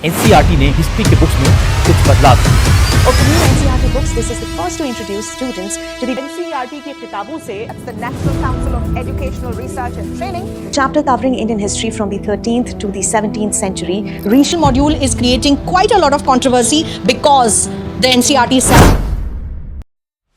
NCERT ने history के books में कुछ बदलाव किए। Of the new NCERT books, this is the first to introduce students to the NCERT की किताबों से the National Council of Educational Research and Training chapter covering Indian history from the 13th to the 17th century. Regional module is creating quite a lot of controversy because the NCERT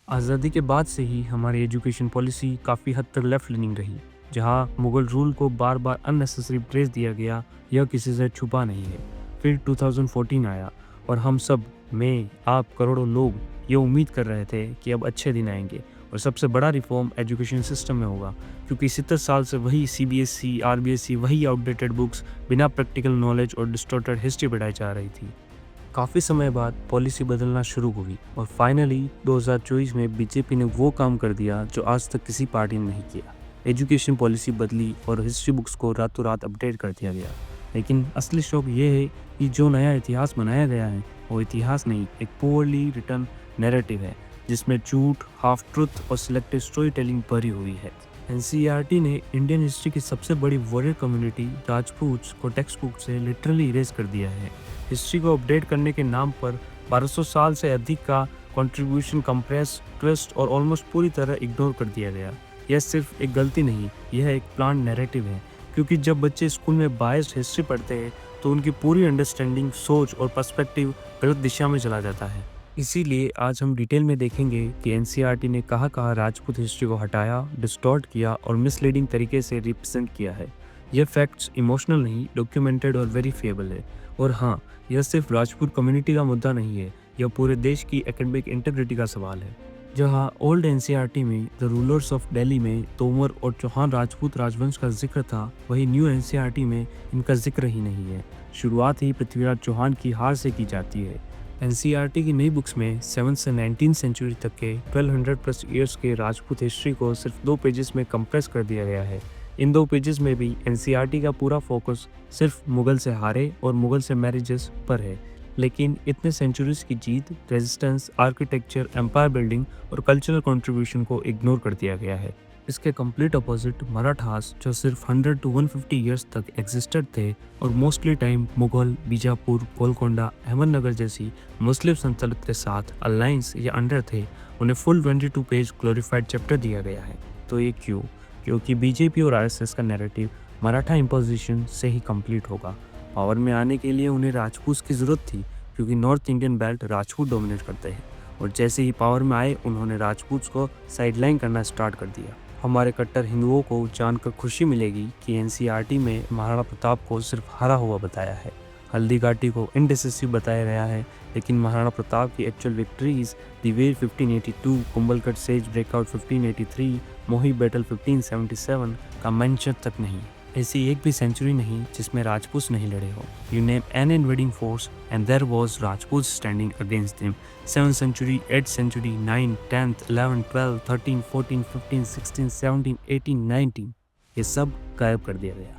आज़ादी के बाद से ही हमारी education policy काफ़ी हद तक left leaning रही, जहां मुगल रूल को बार बार अननेसेसरी प्रेस दिया गया, यह किसी से छुपा नहीं है। फिर 2014 आया और हम सब, मैं, आप, करोड़ों लोग ये उम्मीद कर रहे थे कि अब अच्छे दिन आएंगे और सबसे बड़ा रिफॉर्म एजुकेशन सिस्टम में होगा, क्योंकि 70 साल से वही CBSE, RBSE, वही आउटडेटेड बुक्स, बिना प्रैक्टिकल नॉलेज और डिस्टॉर्टेड हिस्ट्री पढ़ाई जा रही थी। काफ़ी समय बाद पॉलिसी बदलना शुरू हुई और फाइनली 2024 में बीजेपी ने वो काम कर दिया जो आज तक किसी पार्टी ने नहीं किया। एजुकेशन पॉलिसी बदली और हिस्ट्री बुक्स को रातों रात अपडेट कर दिया गया। लेकिन असली शौक ये है कि जो नया इतिहास बनाया गया है वो इतिहास नहीं, एक पुअरली रिटन नैरेटिव है जिसमें झूठ, हाफ ट्रुथ और सिलेक्टिव स्टोरी टेलिंग भरी हुई है। NCERT ने इंडियन हिस्ट्री की सबसे बड़ी वॉरियर कम्युनिटी राजपूत को टेक्स्ट बुक से लिटरली इरेज कर दिया है। हिस्ट्री को अपडेट करने के नाम पर 1200 साल से अधिक का कंट्रीब्यूशन कंप्रेस, ट्विस्ट और ऑलमोस्ट पूरी तरह इग्नोर कर दिया गया। यह सिर्फ एक गलती नहीं, यह एक प्लान नैरेटिव है, क्योंकि जब बच्चे स्कूल में बायस्ड हिस्ट्री पढ़ते हैं तो उनकी पूरी अंडरस्टैंडिंग, सोच और पर्सपेक्टिव गलत दिशा में चला जाता है। इसीलिए आज हम डिटेल में देखेंगे कि NCERT ने कहाँ राजपूत हिस्ट्री को हटाया, डिस्टॉर्ट किया और मिसलीडिंग तरीके से रिप्रेजेंट किया है। यह फैक्ट्स इमोशनल नहीं, डॉक्यूमेंटेड और वेरीफिएबल है। और हाँ, यह सिर्फ राजपूत कम्युनिटी का मुद्दा नहीं है, यह पूरे देश की एकेडमिक इंटीग्रिटी का सवाल है। जहाँ ओल्ड NCERT में द रूलर्स ऑफ दिल्ली में तोमर और चौहान राजपूत राजवंश का जिक्र था, वही न्यू NCERT में इनका जिक्र ही नहीं है। शुरुआत ही पृथ्वीराज चौहान की हार से की जाती है। NCERT की नई बुक्स में 7th से 19th सेंचुरी तक के 1200 प्लस ईयर्स के राजपूत हिस्ट्री को सिर्फ 2 पेजेस में कंप्रेस कर दिया गया है। इन 2 पेजेस में भी NCERT का पूरा फोकस सिर्फ मुगल से हारे और मुगल से मैरिजेस पर है, लेकिन इतने सेंचुरीज की जीत, रेजिस्टेंस, आर्किटेक्चर, एम्पायर बिल्डिंग और कल्चरल कंट्रीब्यूशन को इग्नोर कर दिया गया है। इसके कंप्लीट अपोजिट मराठास, जो सिर्फ 100 to 150 ईयर्स तक एग्जिस्टेड थे और मोस्टली टाइम मुगल, बीजापुर, गोलकोंडा, अहमदनगर जैसी मुस्लिम सल्तनत के साथ अलायंस या अंडर थे, उन्हें फुल 22 पेज ग्लोरीफाइड चैप्टर दिया गया है। तो ये क्यों? क्योंकि बीजेपी और RSS का नैरेटिव मराठा इम्पोजिशन से ही कंप्लीट होगा। पावर में आने के लिए उन्हें राजपूत की ज़रूरत थी, क्योंकि north Indian belt Rajput dominate करते हैं, और जैसे ही पावर में आए उन्होंने राजपूत को साइडलाइन करना स्टार्ट कर दिया। हमारे कट्टर हिंदुओं को जानकर खुशी मिलेगी कि NCERT में महाराणा प्रताप को सिर्फ हारा हुआ बताया है, हल्दी घाटी को इनडिसिसिव बताया गया है, लेकिन महाराणा प्रताप की actual victories Dewair 1582, Kumbhalgarh siege breakout 1583, Mohi battle 1577 का मेंशन तक नहीं। ऐसी एक भी सेंचुरी नहीं जिसमें राजपूत नहीं लड़े हो। You name an invading force and there was Rajput standing against them. 7th century, 8th century, 9th, 10th, 11th, 12th, 13th, 14th, 15th, 16th, 17th, 18th, 19th, ये सब गायब कर दिया गया।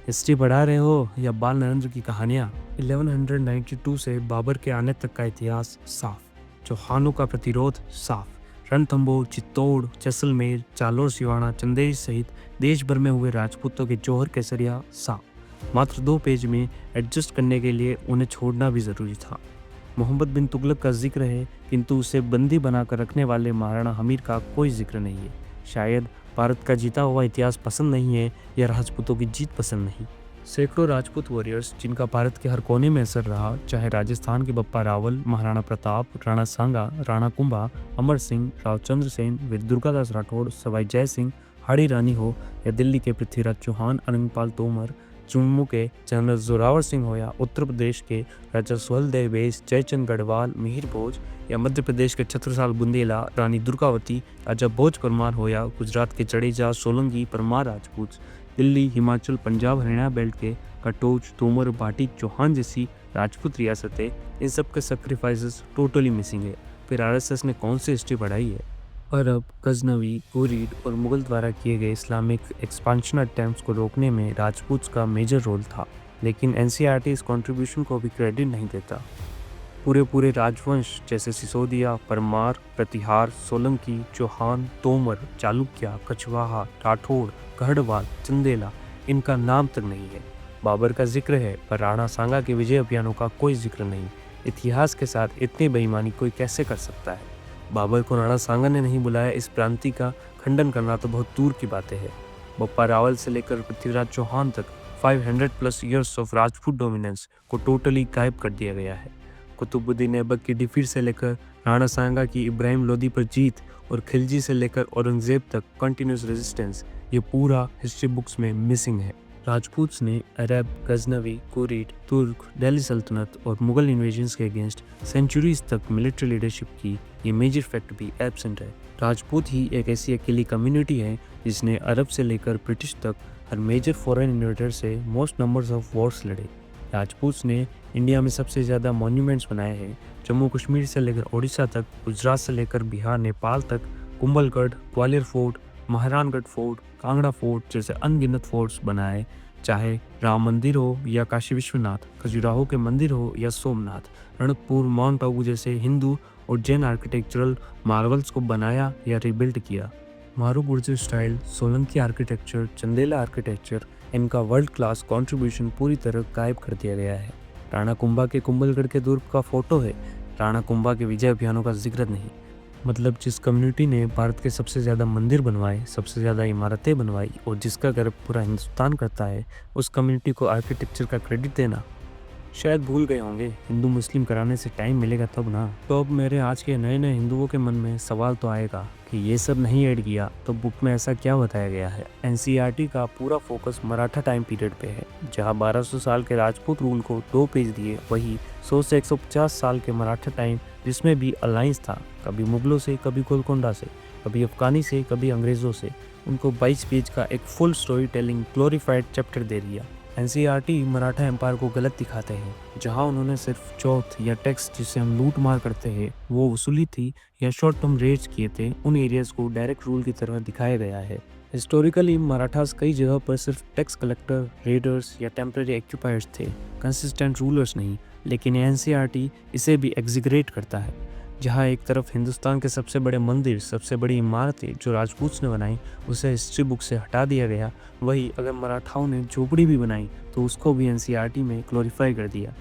हिस्ट्री पढ़ा रहे हो या बाल नरेंद्र की कहानियाँ? 1192 से बाबर के आने तक का इतिहास साफ, चौहानों का प्रतिरोध साफ, रणथंबोर, चित्तौड़, जैसलमेर, जालोर, सिवाना, चंदेरी सहित देश भर में हुए राजपूतों के जौहर केसरिया साफ। मात्र 2 पेज में एडजस्ट करने के लिए उन्हें छोड़ना भी ज़रूरी था। मोहम्मद बिन तुगलक का जिक्र है, किंतु उसे बंदी बनाकर रखने वाले महाराणा हमीर का कोई जिक्र नहीं है। शायद भारत का जीता हुआ इतिहास पसंद नहीं है या राजपूतों की जीत पसंद नहीं। सैकड़ों राजपूत वॉरियर्स जिनका भारत के हर कोने में असर रहा, चाहे राजस्थान के बप्पा रावल, महाराणा प्रताप, राणा सांगा, राणा कुंभा, अमर सिंह, राव चंद्रसेन, वीर दुर्गादास राठौड़, सवाई जय सिंह, हाड़ी रानी हो, या दिल्ली के पृथ्वीराज चौहान, अनंगपाल तोमर, जम्मू के जनरल जोरावर सिंह हो, या उत्तर प्रदेश के राजा सुहेलदेव बेस, जयचंद गढ़वाल, मिहिर भोज, या मध्य प्रदेश के छत्रसाल बुंदेला, रानी दुर्गावती, राजा भोज परमार हो, या गुजरात के जडेजा, सोलंकी, परमार राजपूत, दिल्ली, हिमाचल, पंजाब, हरियाणा बेल्ट के कटोच, तोमर, भाटी, चौहान जैसी राजपूत रियासतें, इन सब के सेक्रीफाइसेस टोटली मिसिंग है। फिर RSS ने कौन सी हिस्ट्री पढ़ाई है? अरब, गजनवी, घुरिद और मुगल द्वारा किए गए इस्लामिक एक्सपांशन अटेम्प्ट्स को रोकने में राजपूत का मेजर रोल था, लेकिन NCERT इस कंट्रीब्यूशन को भी क्रेडिट नहीं देता। पूरे राजवंश जैसे सिसोदिया, परमार, प्रतिहार, सोलंकी, चौहान, तोमर, चालुक्य, कछवाहा, राठौड़, गढ़वाल, चंदेला, इनका नाम तक नहीं है। बाबर का जिक्र है पर राणा सांगा के विजय अभियानों का कोई जिक्र नहीं। इतिहास के साथ इतनी बेईमानी कोई कैसे कर सकता है? बाबर को राणा सांगा ने नहीं बुलाया, इस क्रांति का खंडन करना तो बहुत दूर की बातें है। बप्पा रावल से लेकर पृथ्वीराज चौहान तक 500+ ईयर्स ऑफ राजपूत डोमिनेंस को टोटली गायब कर दिया गया है। कुतुबुद्दीन ऐबक की डिफीट से लेकर राणा सांगा की इब्राहिम लोदी पर जीत और खिलजी से लेकर औरंगजेब तक कंटिन्यूस रेजिस्टेंस, ये पूरा हिस्ट्री बुक्स में मिसिंग है। राजपूत्स ने अरब, गजनवी, कुरीद, तुर्क, दिल्ली सल्तनत और मुगल इन्वेजन्स के अगेंस्ट सेंचुरीज तक मिलिट्री लीडरशिप की, ये मेजर फैक्ट भी एब्सेंट है। राजपूत ही एक ऐसी अकेली कम्युनिटी है जिसने अरब से लेकर ब्रिटिश तक हर मेजर फॉरेन इन्वेडर से मोस्ट नंबर्स ऑफ वॉर्स लड़े। राजपूत्स ने इंडिया में सबसे ज़्यादा मॉन्यूमेंट्स बनाए हैं। जम्मू कश्मीर से लेकर उड़ीसा तक, गुजरात से लेकर बिहार, नेपाल तक Kumbhalgarh, Gwalior fort, Mehrangarh fort, Kangra fort जैसे अनगिनत फोर्ट्स बनाए। चाहे राम मंदिर हो या काशी विश्वनाथ, खजुराहो के मंदिर हो या सोमनाथ, रणकपुर, माउंट आबू जैसे हिंदू और जैन आर्किटेक्चरल मार्वल्स को बनाया या रिबिल्ड किया। मारूबुर्ज style, Solanki architecture, Chandela architecture, इनका वर्ल्ड क्लास कंट्रीब्यूशन पूरी तरह गायब कर दिया गया है। राणा कुंभा के कुंभलगढ़ के दुर्ग का फोटो है, राणा कुंभा के विजय अभियानों का जिक्र नहीं। मतलब जिस कम्युनिटी ने भारत के सबसे ज़्यादा मंदिर बनवाए, सबसे ज़्यादा इमारतें बनवाई और जिसका गर्व पूरा हिंदुस्तान करता है, उस कम्युनिटी को आर्किटेक्चर का क्रेडिट देना शायद भूल गए होंगे। हिंदू मुस्लिम कराने से टाइम मिलेगा तब ना। तो अब मेरे आज के नए नए हिंदुओं के मन में सवाल तो आएगा कि ये सब नहीं ऐड किया तो बुक में ऐसा क्या बताया गया है। एनसीईआरटी का पूरा फोकस मराठा टाइम पीरियड पे है, जहाँ 1200 साल के राजपूत रूल को 2 पेज दिए, वही 100 से 150 साल के मराठा टाइम जिसमें भी अलायंस था, कभी मुगलों से, कभी गोलकोंडा से, कभी अफगानी से, कभी अंग्रेज़ों से, उनको 22 पेज का एक full story telling glorified chapter दे दिया। एनसीईआरटी मराठा एम्पायर को गलत दिखाते हैं, जहां उन्होंने सिर्फ चौथ या टैक्स जिसे हम लूट मार करते हैं वो वसूली थी या शॉर्ट टर्म रेट्स किए थे, उन एरियाज को डायरेक्ट रूल की तरह दिखाया गया है। हिस्टोरिकली मराठास कई जगह पर सिर्फ टैक्स कलेक्टर, रेडर्स या टेम्पररी एक्यूपायर्स थे, कंसिस्टेंट रूलर्स नहीं। लेकिन एनसीईआरटी इसे भी एग्जिग्रेट करता है, जहाँ एक तरफ हिंदुस्तान के सबसे बड़े मंदिर, सबसे बड़ी इमारतें जो राजपूत्स ने बनाई उसे हिस्ट्री बुक से हटा दिया गया, वही अगर मराठाओं ने झोपड़ी भी बनाई तो उसको भी एनसीईआरटी में ग्लोरीफाई कर दिया।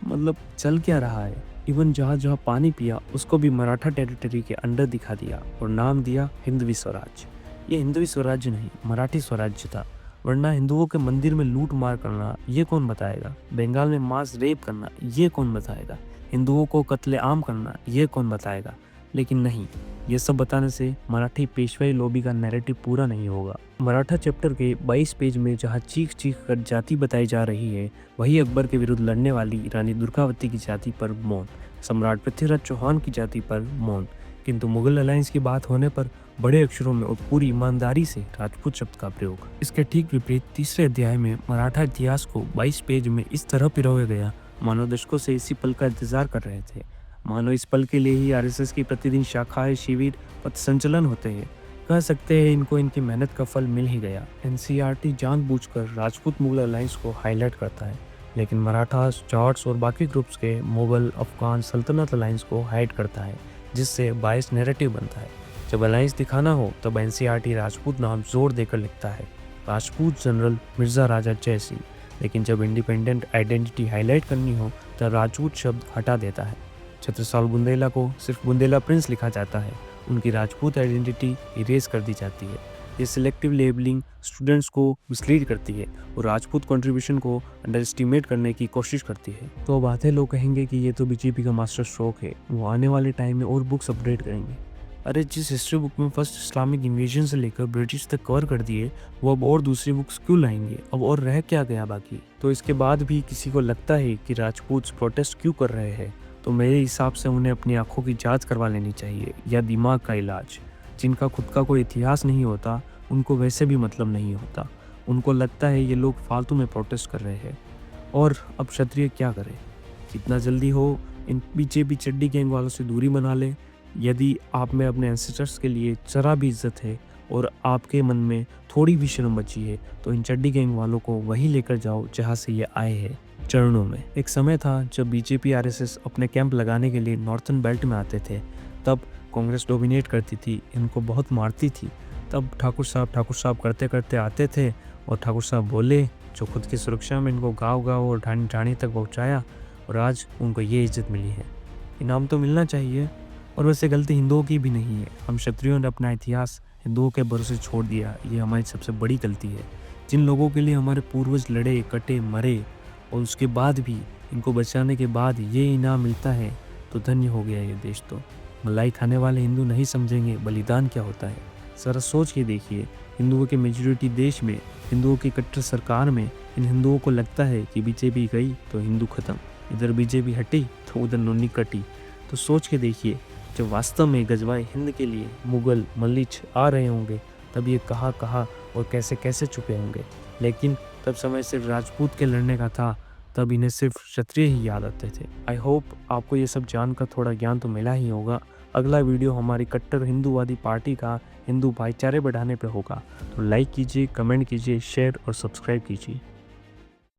मतलब चल क्या रहा है? इवन जहाँ जहाँ पानी पिया उसको भी मराठा टेरिटरी के अंडर दिखा दिया और नाम दिया हिंदवी स्वराज। ये हिंदवी स्वराज्य नहीं, मराठी स्वराज्य था। वरना हिंदुओं के मंदिर में लूट मार करना ये कौन बताएगा? बंगाल में मास रेप करना ये कौन बताएगा? हिंदुओं को कत्ले आम करना ये कौन बताएगा? लेकिन नहीं, ये सब बताने से मराठी पेशवाई लॉबी का नैरेटिव पूरा नहीं होगा। मराठा चैप्टर के 22 पेज में जहाँ चीख चीख कर जाति बताई जा रही है, वही अकबर के विरुद्ध लड़ने वाली रानी दुर्गावती की जाति पर मौन, सम्राट पृथ्वीराज चौहान की जाति पर मौन, किंतु मुगल अलायंस की बात होने पर बड़े अक्षरों में और पूरी ईमानदारी से राजपूत शब्द का प्रयोग। इसके ठीक विपरीत तीसरे अध्याय में मराठा इतिहास को 22 पेज में इस तरह पिरोया गया मानो दशकों से इसी पल का इंतजार कर रहे थे, मानो इस पल के लिए ही आरएसएस की प्रतिदिन शाखाएं, शिविर, पथ संचलन होते हैं। कह सकते हैं इनको इनकी मेहनत का फल मिल ही गया। एनसीईआरटी जानबूझकर राजपूत मुगल अलायंस को हाईलाइट करता है, लेकिन मराठास, जाट्स और बाकी ग्रुप्स के मुगल, अफगान, सल्तनत अलायंस को हाइड करता है, जिससे बायस नैरेटिव बनता है। जब अलायंस दिखाना हो तब एनसीईआरटी राजपूत नाम जोर देकर लिखता है, राजपूत जनरल मिर्जा राजा जय सिंह। लेकिन जब इंडिपेंडेंट आइडेंटिटी हाईलाइट करनी हो तब राजपूत शब्द हटा देता है। छत्रसाल बुंदेला को सिर्फ बुंदेला प्रिंस लिखा जाता है, उनकी राजपूत आइडेंटिटी इरेज कर दी जाती है। ये सिलेक्टिव लेबलिंग स्टूडेंट्स को मिसलीड करती है और राजपूत कंट्रीब्यूशन को अंडर एस्टिमेट करने की कोशिश करती है। तो अब आधे लोग कहेंगे कि ये तो बीजेपी का मास्टर स्ट्रोक है, वो आने वाले टाइम में और बुक्स अपडेट करेंगे। अरे जिस हिस्ट्री बुक में फर्स्ट इस्लामिक इन्वेजन से लेकर ब्रिटिश तक कवर कर दिए, वो अब और दूसरी बुक्स क्यों लाएंगे? अब और रह क्या गया बाकी? तो इसके बाद भी किसी को लगता है कि राजपूत प्रोटेस्ट क्यों कर रहे हैं, तो मेरे हिसाब से उन्हें अपनी आंखों की जांच करवा लेनी चाहिए या दिमाग का इलाज। जिनका खुद का कोई इतिहास नहीं होता उनको वैसे भी मतलब नहीं होता, उनको लगता है ये लोग फालतू में प्रोटेस्ट कर रहे हैं। और अब क्षत्रिय क्या करे? जितना जल्दी हो इन बीजेपी चड्डी गैंग वालों से दूरी बना ले। यदि आप में अपने एंसेस्टर्स के लिए जरा भी इज्जत है और आपके मन में थोड़ी भी शर्म बची है तो इन चड्डी गैंग वालों को वहीं लेकर जाओ जहां से ये आए हैं, चरणों में। एक समय था जब बीजेपी आरएसएस अपने कैंप लगाने के लिए नॉर्थन बेल्ट में आते थे, तब कांग्रेस डोमिनेट करती थी, इनको बहुत मारती थी। तब ठाकुर साहब करते करते आते थे और ठाकुर साहब बोले जो खुद की सुरक्षा में इनको गाँव-गाँव और ढाणी-ढाणी तक पहुँचाया और आज उनको ये इज़्ज़त मिली है। इनाम तो मिलना चाहिए और वैसे गलती हिंदुओं की भी नहीं है। हम क्षत्रियों ने अपना इतिहास हिंदुओं के भरोसे छोड़ दिया, ये हमारी सबसे बड़ी गलती है। जिन लोगों के लिए हमारे पूर्वज लड़े, कटे, मरे और उसके बाद भी इनको बचाने के बाद ये इनाम मिलता है तो धन्य हो गया ये देश। तो मलाई खाने वाले हिंदू नहीं समझेंगे बलिदान क्या होता है। ज़रा सोच के देखिए, हिंदुओं के मेजॉरिटी देश में, हिंदुओं की कट्टर सरकार में इन हिंदुओं को लगता है कि बीजेपी गई तो हिंदू खत्म, इधर बीजेपी हटी तो उधर नोनी कटी। तो सोच के देखिए, जब वास्तव में गजवाए हिंद के लिए मुगल मल्लिच आ रहे होंगे तब ये कहाँ और कैसे छुपे होंगे। लेकिन तब समय सिर्फ राजपूत के लड़ने का था, तब इन्हें सिर्फ क्षत्रिय ही याद आते थे। आई होप आपको ये सब जानकर थोड़ा ज्ञान तो मिला ही होगा। अगला वीडियो हमारी कट्टर हिंदूवादी पार्टी का हिंदू भाईचारे बढ़ाने पर होगा, तो लाइक कीजिए, कमेंट कीजिए, शेयर और सब्सक्राइब कीजिए।